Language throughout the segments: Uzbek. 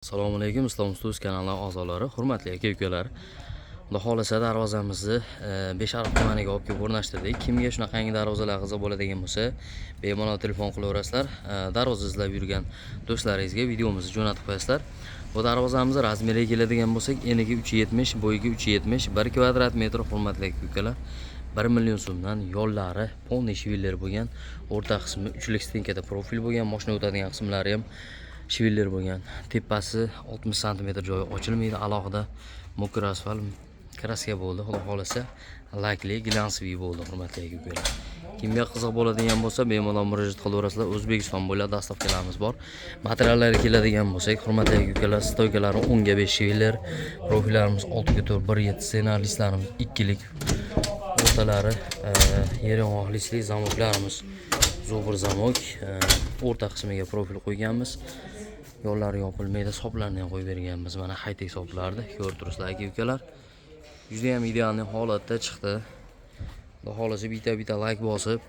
Assalomu alaykum, Islom Studios kanali a'zolari, hurmatli aka-ukalar. Xudo xolasa darvozamizni Beshariq tumaniga olib kelib o'rnashtirdik. Kimga shunaqangi darvozalar qiziq bo'ladigan bo'lsa, bemalol telefon qilaverasizlar. Darvoza izlab yurgan do'stlaringizga videomizni jo'natib qo'yasizlar. Bu darvozamizni razmeriga keladigan bo'lsak, eniga 370, bo'yiga 370, 1 kvadrat metr, hurmatli aka-ukalar. 1 million so'mdan yo'llari polniy shiviller bo'lgan, o'rta qismi 3 lik stenkada profil bo'lgan, mashina o'tadigan qismlari ham shiviller bo'lgan. Tepasi 60 sm joyi ochilmaydi, alohida mokr asfalt kraska bo'ldi. Xudo xolasa lakli glansviy bo'ldi, hurmatli aka-ukalar. Kimga qiziq bo'ladigan bo'lsa, bemalol murojaat qilaverasizlar. O'zbekiston bo'ylab dastavkalarimiz bor. Materiallarga keladigan bo'lsak, hurmatli aka-ukalar, stoykalari 10 ga 5 shiviller, profillarimiz 6 ga 4, 1.7 ssenaristlarimiz 2 lik. O'rtalari yeringoqlik zamoklarimiz zo'bir zamok, o'rta qismiga profil qo'yganmiz. Yo'llari yopilmaydi, soplarni ham qo'yib berganmiz. Mana high-tech soplarni ko'rib turibsizlar aka-ukalar. Juda ham ideal holatda chiqdi. Xudo xolasa bitta like bosib,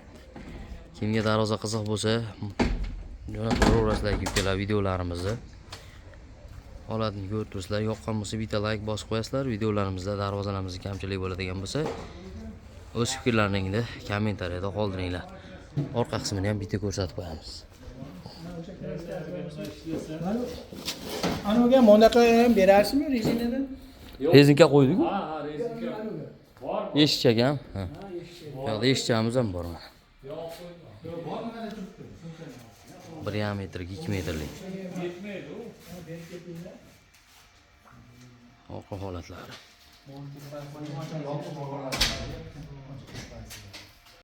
kimga darvoza qiziq bo'lsa, jo'natib qo'yaverasizlar aka-ukalar videolarimizni. Holatni ko'rib turibsizlar, yoqqan bo'lsa bitta like bosib qo'yasizlar. Videolarimizda darvozalarimizda kamchilik bo'ladigan bo'lsa, o'z fikrlaringizni kommentariyada qoldiringlar. Orqa qismini ham bitta ko'rsatib qo'yamiz. Anoga monaqa ham berasizmi rezinadan? Rezinka qo'ydik-ku. Ha, rezinka bor. Eshikchak ham. Ha. Yo'q, eshikchamiz ham bor mana. Yo'q, bor mana turibdi. 1,5 metr, 2 metrlik. Yetmaydi u. Orqa holatlari.